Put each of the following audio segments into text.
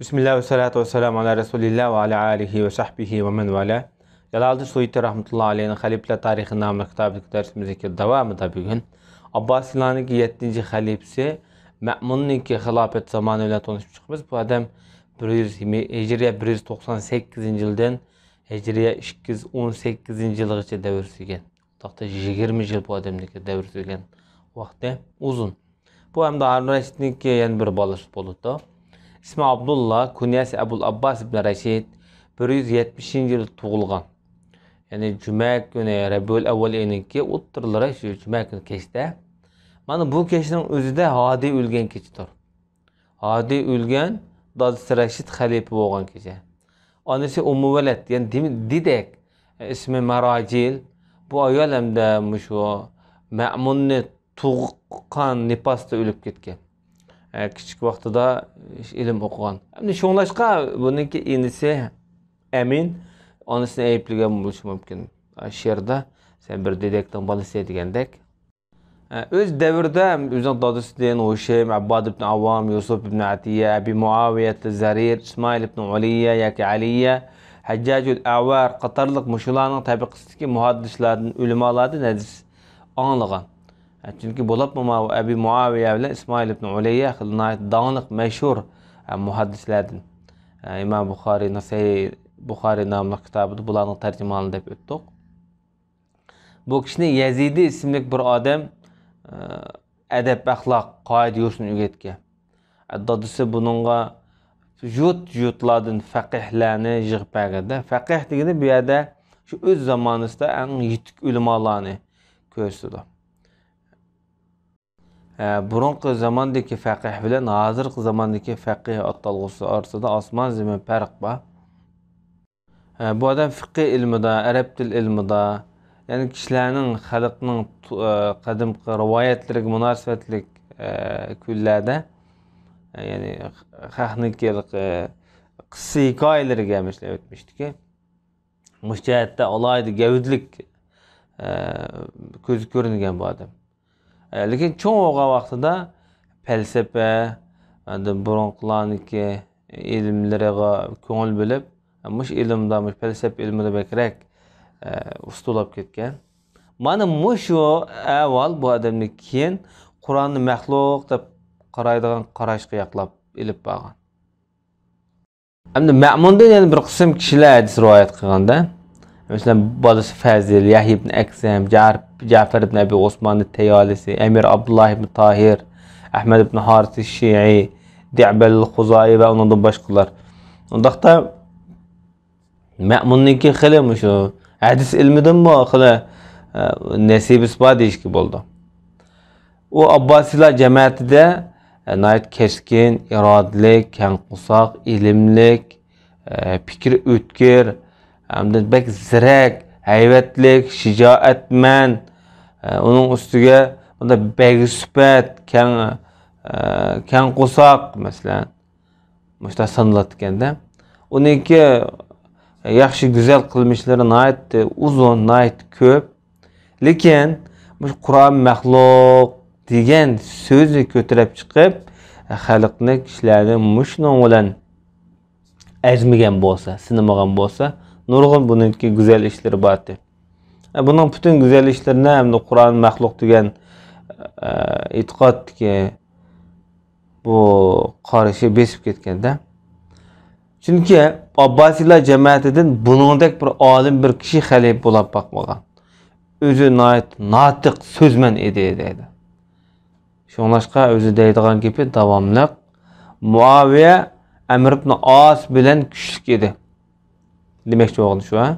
Bismillah ve salatu ve selamu ala Resulillah ve ala alihi ve sahbihi ve men vala. Jalaldi Suyuti rahmetullahi aleyhine Halifler Tarihi namlı kitabındaki dersimizdeki devamında bugün Abbasilerin 7. halifesi Ma'mun'un hilafet zamanı ile tanışmışız. Bu adam Hicriye 198 yıldan Hicriye 218 yılgacha davr sürgen. Taxta 20 yıl bu adamdaki davr sürgen vaqti uzun. Bu hem de Harun Reşid'ninki yani bir balası boludu. İsmi Abdullah, kunyasi Abul Abbas ibn Reşid 170 yıl tug'ilgan. Yani Cuma günü Rabiul Avval ayınki o'ttirlari shu Cuma günü kechda. Mana bu kechning o'zida Hadi o'lgan kechidir. Hadi o'lgan, dadasi Reşid xalifa bo'lgan kecha. Onasi Ummu Valad, yani Didek ismi Marajil. Bu ayol hamda shu Ma'munni tug'gan nipasda o'lib ketgan. Küçük vaqtida ilim o'qigan. Endi shunglashqa buniki inisi Amin onasini aybligan bo'lishi mumkin. She'rda sen bir dedekdan bolasi degandek. O'z davrida o'zining dadasidan Hushaym, Abbad ibn Avvam, Yusuf ibn Atiya, Abi Muaviya Zarir, İsmail ibn Uliya yoki Aliya, Hajjajul Awar qatorliq mushularning tabiqasidagi muhaddislardan ulamolardan hadis anglagan. Çünkü bo'lib Abi Muaviya bilan İsmail ibn Uliya dağınıq meşhur muhaddislerden. İmam Buxoriy, Nasai Buxoriy namlı kitabıda bularning tarjimonini deb o'tdik. Bu kishini Yazidi ismli bir odam adab, axloq, qoida yo'lini o'rgatgan. Dadasi buningga yutlardan faqihlarni yig'ib berganda, faqih degani bu yerda shu o'z zamonasida eng yetuk ulamolarni ko'rsatdi. Burunqi zamandaki faqih bilan hozirgi zamandaki faqih atalg'usi orasida osmon zamin farq bor. Bu odam fiqh ilmida, arab til ilmida, yani kishilarning xalqning qadimgi rivoyatlariga munosabatlik kunlarda, yani xalqniki qissa hikoyalariga mishlab o'tmishdiki, mushahatda alayda gavdlik ko'zi ko'ringan bu odam. Lekin çoğu o'g'a vaqtida falsafa, burunqilarniki ilmlariga ko'ngil bilib, mush ilmda, mush falsafa ilmida bekrak ustulab ketgan. Mana mushu avval bu odamni keyin Qur'onni maxluq deb qaraydigan qarashga yoqlab ilib borgan. Endi Ma'mundan yana bir qism kishilar hadis rivoyat qilganda, mesela balası Fazil, Yahya ibn Aksam, Cafer ibn Abi Osman el-Tayalisi, Emir Abdullah ibn Tahir, Ahmed ibn Haris el-Şii, Di'bel el-Khuzai ve onun da başkalar. Ondaqda Ma'munninki xili şu hadis ilmidan mı xili nasibis bor deyishki bo'ldi. O Abbasilar cemaatida nayt keskin, irodalik, kang qusoq, ilimlik, fikri o'tkir, hamda bek zirak, hayvatlik, shijoatman, onun ustiga bunda bek sifat, kang qusoq masalan mushta sanlatganda, uniki yaxshi go'zal qilmishlari nayt uzun, nayt ko'p. Lekin bu Qur'on maxluq degan so'zni ko'tarib chiqib, xalqni kishilarni mushning bilan azmigan bo'lsa, sinamagan bo'lsa, nurg'un buniki güzel işleri batı. Bunun bütün güzel işlerine hem de Kur'an mahluk degan itiqad ki bu qarışı besip ketganda. Çünkü Abbasilar cemaatidan buningdek bir olim bir kishi xalifa bo'lib boqmagan. O'zi natiq so'zman edi deydi. Shunlashqa o'zi deydigan gapi davomli Muaviya Amr ibn As bilan kuchli edi. Demek çoğun şu an.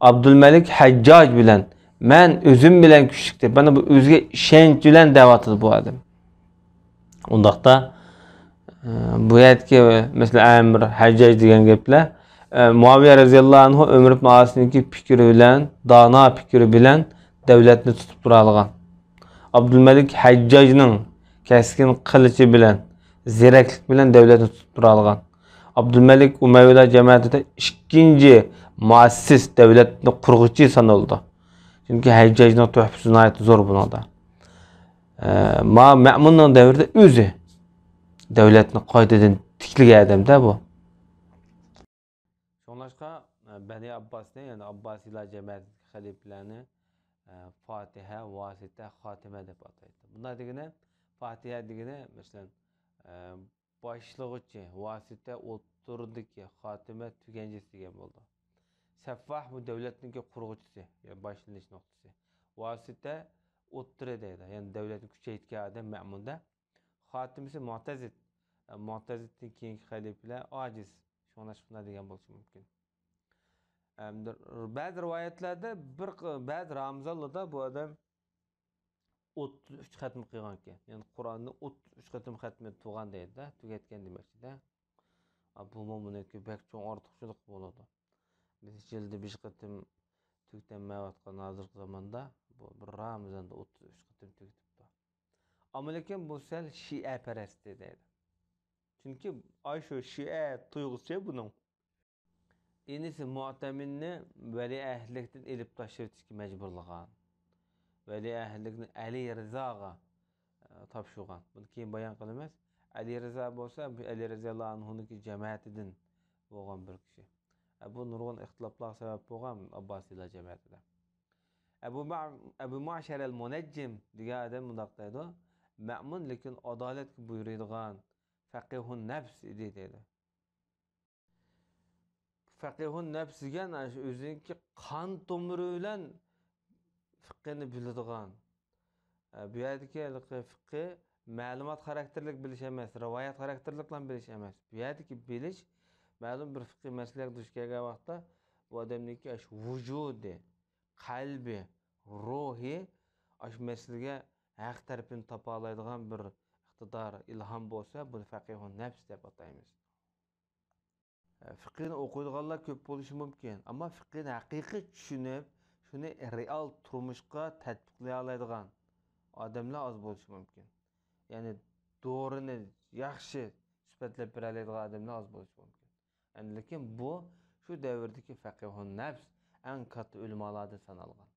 Abdülmelik Haccac bilen, men özüm bilen küçükte, bana bu özge işenç bilen devatıdı bu adam. Ondaqda bu yetki mesela Amr, Haccac degen gepler, Muaviye raziyallahu anhu Ömür ibn As'ninki fikri bilen, dana fikri bilen devletini tutup duralgan. Abdülmelik Haccac'ның keskin kılıcı bilen, zireklik bilen devletini tutup duralgan. Abdülmelik Umayyalar cemaatida ikinci muassis devletni qurg'uchi sanaldi. Çünkü Hajjajning tuhfasi nihoyat zo'r bunada. Ma'munning davrida o'zi devletni qoidadan tikligan odamda bu. Şunlaşqa Bani Abbas'ni, yani Abbasiylar cemiyetindeki halifelerini Fatiha, Vasita, Hatime deb ataydı. Bunlar degene Fatiha degene mesela başlangıçı, Vasita o'ttirdiki, Hatime tügencisi degan bo'ldi. Saffah bu devletninki qurg'uvchisi, yani başlanış noktası. Vasita o'ttiri deydi. Yani devletni kuchaytgan odam ma'munda. Hatimisi Mu'tazid. Mu'taziddan keyingi xalifalar ojiz. Shunashqina degan bo'lishi mumkin. Ba'zi rivoyatlarda ba'zi Ramzonlarda bu odam 33 xatm qilgan ekan. Yani Qur'onni 33 xatm xatmi tugan deydi-da, tugatgan demoqchi-da. Bu mo'minlikka bak cho'ng ortiqchilik bo'ladi. Biz yilda 5 xatm tugtanmayotgan hozirgi zamonda bu bir Ramazonda 33 xatm tugtibdi. Ama lekin bu sel Şia peresti deydi. Çünkü şu Şia tuyg'usi bunun. Inisi Mu'taminni veli ahlikdan elib tashirishga majburlagan. Veli ahlikni Ali Rizoga topshirgan. Buni keyin bayon qilamiz. Ali Rizo bo'lsa, Ali roziyallohu anhuniki jamoatidan bo'lgan bir kishi. Bu nurg'un ixtiloflar sabab bo'lgan Abbasiylar jamoatida. Abu Mu'shar al-Munajjim degan odam bunday deydi. Ma'mun lekin adolatga buyuradigan faqihun nafs edi deydi. Faqihun nafs degan o'ziniki qon tomiri bilan fiqhni biladigan. Bu yerdagi fiqh ma'lumot xarakterlik bilish emas, rivoyat xarakterlik bilan bilish emas. Bu yerdagi bilish ma'lum bir fiqh masalaga duch kelgan vaqtda bu odamniki vujudi, qalbi, ruhi ash masalaga haq tarafini topa oladigan bir iqtidor, ilhom bo'lsa, buni faqihun nafs deb ataymiz. Fiqhni o'qiydiganlar ko'p bo'lishi mumkin, ammo fiqhni haqiqiy tushunib, shuni real turmushga tatbiqlay oladigan odamlar oz bo'lishi mumkin. Ya'ni to'g'rini yaxshi sifatlab bera oladigan odamlar oz bo'lishi mumkin. Lekin bu shu davrdagi faqihun nafs eng katta ulamolardan sanalgan.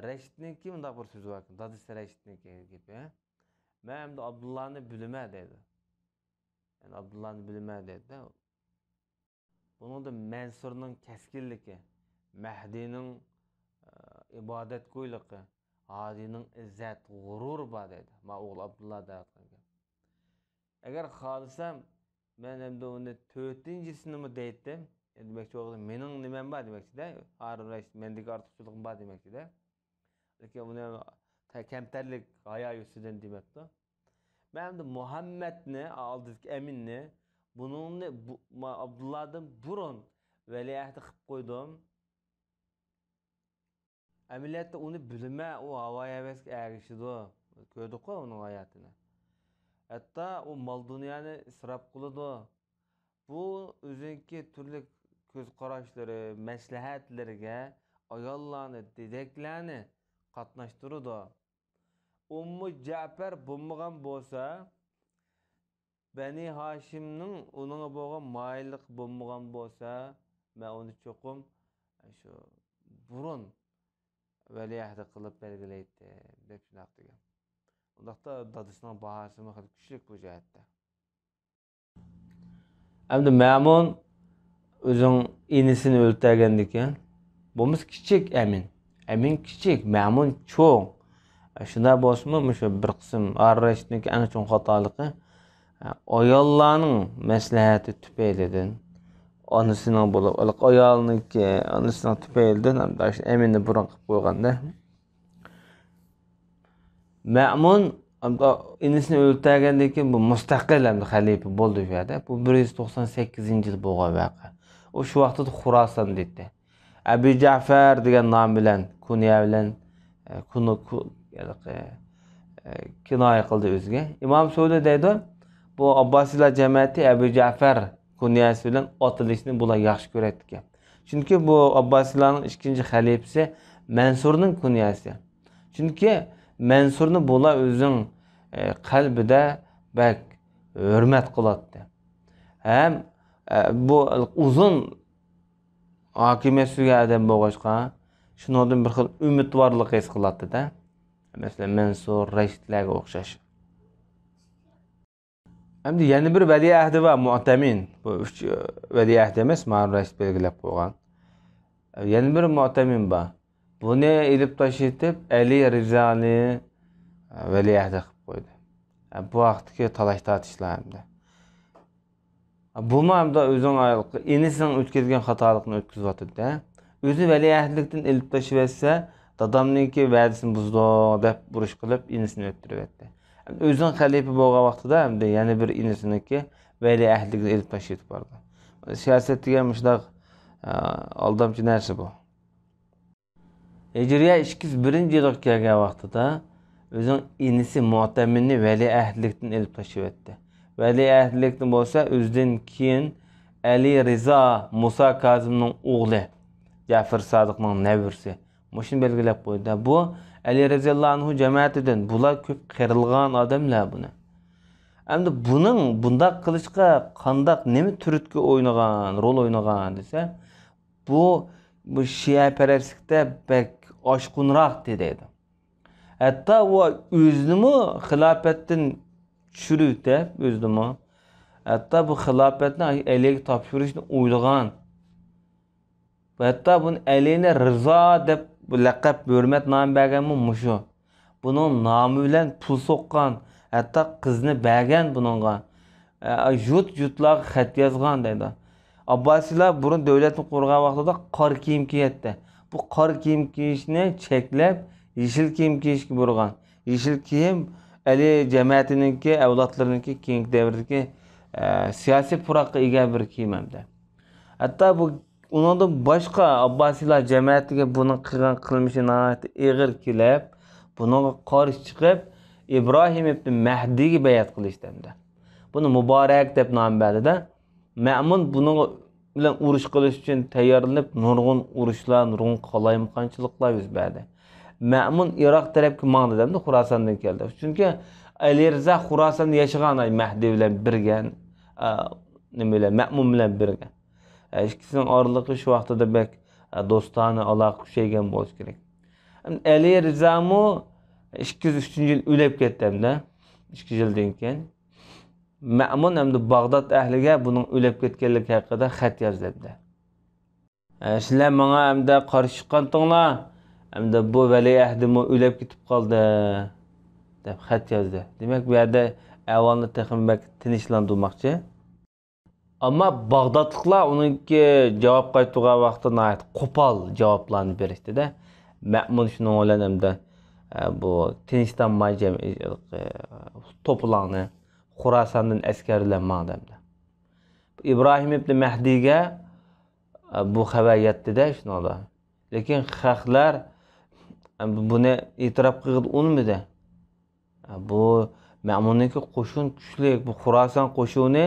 Rashidniki bunday bir so'zi bor. Dadisi Rashidniki gapi. Men endi Abdullohni bilaman dedi. Yani Abdullah'ni bilmə dedi. Bunun da Mansur'un keskinligi, Mahdi'nin ibadet koyluğu, Hadi'nin izzet, gurur var dedi. Ma oğul Abdullah da atkan. Eğer xalısam, ben hem de onu 4-cisini mi deyittim? Demekçi oğlum, menin nimem var demekçi de. Harun Reis, mendeki artıkçılık var demekçi de. Lakin bunu kemterlik, haya yüzüden demekti. Ben de Muhammed'ni aldık eminni bunun Abdullah'dan burun veliyahti qilib qo'ydim. Ameliyatda onu bilme o havaya hevesga erişidi. Ko'rdik ku onun hayatını. Hatta o mal dünyani israf qiladi. Bu o'ziniki turli ko'z qarashlari, maslahatlariga ayollarni, dedeklarni qatnashtiradi. Ummu Ja'far bo'lmagan bo'lsa, Bani Hashimning uninga bo'lgan mayillik bo'lmagan bo'lsa, men uni cho'qim shu burun valiahd qilib belgilaydi deb shunaq degan. Undaqda dadisining bahasi hali kuchli bu jihatda. Endi Ma'mun o'zing inisini o'ltirgan ekan. Bo'lmas kichik Amin. Amin kichik, Ma'mun cho'ng. Şuna bosma şu bir kısım Ar-Raşid'deki en çok hatalığı ayollarning maslahati tüpeylidən anısının bulup ayolniki anısının tüpeylidən eminni burun qilib qo'yganda Ma'mun inisini o'ltirgandan keyin bu mustaqil xalifa bo'ldi bu yerda. Bu 198-yil bo'lgan voqea. O shu vaqtda Xuroson dedi. Abu Ja'far degan nom bilan kunya bilan kinoya qildi o'ziga. Imom Suvdi deydi, bu Abbasiylar jamiyati Abu Ja'far kunyasi bilan otilishni bular yaxshi ko'radi ekan. Chunki bu Abbasiylarning ikkinchi xalifasi Mansurning kunyasi. Chunki Mansurni bular o'zining qalbida bak hurmat qiladi. Ham bu uzun hokimiyat sürgan odam bo'lg'achqa, shundan bir xil umidvorlik his qiladi-da. Mesela Mansur, Rashidlarga o'xshash. Endi yana bir veliahdi va mu'tamin. Bu 3 veliahd emas, ma'lum rais belgilab qo'ygan. Yana bir mu'tamin bor. Buni ilib tashitib Ali Rizoni veliahdi qilib qo'ydi. Bu vaqtdagi talash tortishlarida. Bu ma'noda o'zining ayolqi inisining o'tkazgan xatolikni o'tkazyapti-da. O'zi veliahdlikdan ilib tashib etsa, dadamniki va'dasini buzdi deb burush qilib inisini o'ttiryapti. O'zining xalifa bo'lgan vaqtida hamda yana bir inisiniki veliahdlikdan ilib tashib bordi. Siyosat degan shunday aldamchi narsa bu. Hijriya 201-yilga kelgan vaqtida o'zining inisi Mu'taminni veliahdlikdan ilib tashib etdi. Veliahdlikdan bo'lsa o'zidan keyin Ali Rizo Musa Kazimning o'g'li Ja'far Sodiqning nevirasi. Mushuni belgilab qo'ydi. Bu Ali roziyallohu anhu jamoatidan bular ko'p qirilgan odamlar buni. Endi buning bundaq qilishga qandaq nima turtki o'ynagan, rol o'ynagan desa, bu Shia parastlikda bek oshqunroq dedi. Hatta o o'zini xilofatdan tushirdi, o'zini. Hatta bu xilofatni Aliga topshirishni o'ylagan. Hatta buni Alini Rizo deb laqab hurmat nom berganmi mushu. Buning nomi bilan pul so'qqan, hatta qizni bergan buningga. Jutlarga xat yozgan deydi. Abbosiylar burun davlatni qurgan vaqtida qor kiyim kiyatdi. Bu qor kiyim kiyishni cheklab, yeşil kiyim kiyishga burgan. Yeşil kiyim Ali jamoatininki, avlodlariniki keyingi davrdagi siyosiy puroqqa ega bir kiyim hamda. Hatta bu undan boshqa Abbosiylar jamoatiga buni qilgan qilmishi nihoyat og'ir kelib, bunga qarshi chiqib İbrahim ibn Mahdiga bayat qilishdi. Buni Muborak deb nom berdi-da. Ma'mun buni bilan urush qilish uchun tayyorlanib, nurg'un urushlar, nurg'un qalayimqonchiliklar yuz berdi. Ma'mun Iroq tarafga mangdi-da, Xurosondan keldi. Chunki Ali Rizo Xurosonda yashagan Mahdi bilan birga, nima bilan Ma'mun bilan birga. İkisining oraliqi shu vaqtida bek do'stona aloqa kuchaygan bo'lishi kerak. Ali Rizomi 203-yil o'lib ketdi-da. 2 yildan keyin Ma'mun hamda Bag'dod ahliga buning o'lib ketganligi haqida xat yozdi. Sizlar menga hamda qarshi chiqqandinglar, hamda bu valiahdimi o'lib ketib qoldi deb xat yozdi. Demak, bu yerda avvalni texnik tinchlantirmoqchi. Ammo Bag'dodliklar uningga javob qaytargan vaqtda nihoyat qo'pol javoblarni berishdi-da. Ma'mun shuning bilan hamda bu tinchlanmay to'planni Xurosondan askarlar maqdamda. İbrahim ibn Mahdiga bu xabar yetdi-da shuningda. Lekin xalqlar buni e'tirof qilib unmadi. Bu Ma'munniki qo'shin kuchli, bu Xuroson qo'shini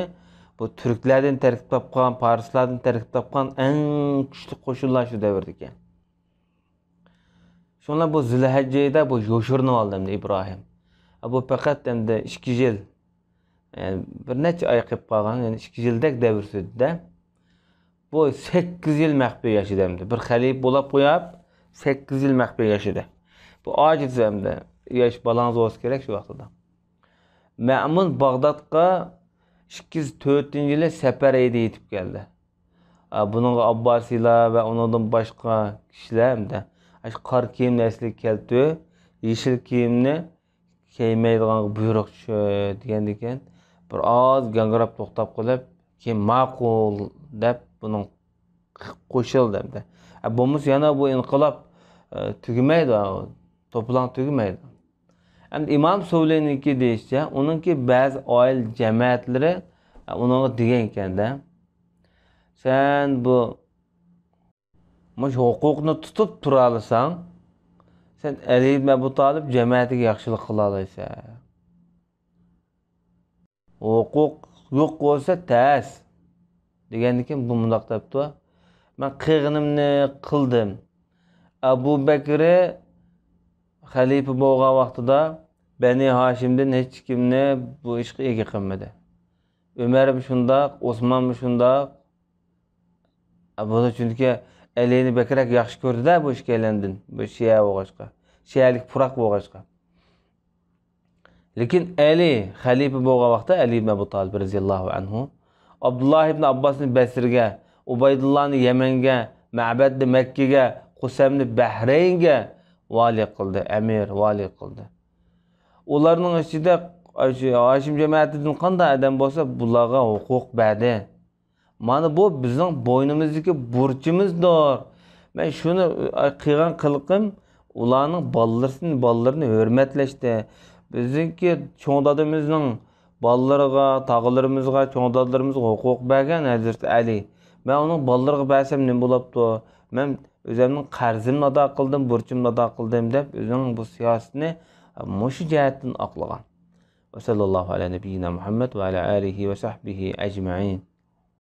bu turklardan tarkib topgan, farslardan tarkib topgan eng kuchli qo'shinlar shu davrda ekan. Shunlar bu Zulhijjada bu yoshirni oldimda İbrahim. Bu faqat endi 2 yil, yani bir necha oy qilib qolgan, yani 2 yildak davr sürdü-da. Bu 8 yil maxfiy yashadi. Bir xalif bo'lib qo'yib 8 yil maxfiy yashadi. Bu ojiz hamda yosh balangiz bo'lsa kerak shu vaqtda. Ma'mun Bag'dodga 204-yili safar edi yetib keldi. Buningga Abbosiylar va undan boshqa kishilar hamda qor kiyimni asli keldi, yeşil kiyimni kiymaydigan buyruq degandan keyin bir oz gangrab to'xtab qolib, keyin ma'qul deb buning qo'shildi hamda. Bo'lmasa yana bu inqilob tugamaydi, to'plan tugamaydi. Endi İmam Suvlayniki deyishcha, uningki ba'zi oil jamoatlari unga degan ekanda, sen bu huquqni tutib tura olasan, sen Ali ibn Abu Talib jamoatiga yaxshilik qila olasan. Huquq yo'q bo'lsa tas degandan keyin bu mundoq debdi. Men qilganimni qildim. Abu Bakr xalifa bo'lgan vaqtida Bani Hashimdan hech kimni bu ishga ega qilmadi. Umar ham shundoq, Osmon ham shundoq. Buni chunki Alini Bakrak yaxshi ko'rdi-da bu ishga aylandin. Bu Shia bo'lg'achqa. Shialik furoq bo'lg'achqa. Lekin Ali xalifa bo'lgan vaqtda Ali ibn Abu Talib radhiyallohu anhu Abdullah ibn Abbosni Basrga, Ubaydullohni Yamanga, Ma'badni Makkaga, Qusamni Bahraynga vali qildi, amir vali qildi. Ularning ichida Hashim jamoatidan qanday odam bo'lsa, bularga huquq berdi. Mana bu bizning bo'ynimizdagi burchimizdir. Men shuni qilgan qilqim ularning bolalarini hurmatlashdi. Bizningki cho'ng dadamizning bolalariga, tog'alarimizga, cho'ng dadalarimizga huquq bergan Hazrat Ali. Men uning bolalariga bersam nima bo'libdi? Men o'zimning qarzimni ado qildim, burchimni ado qildim deb o'zining bu siyosatini mushu jihatdan oqlagan. Va sallallohu ala nabiyyina Muhammad va ala alihi va sahbihi ajma'in.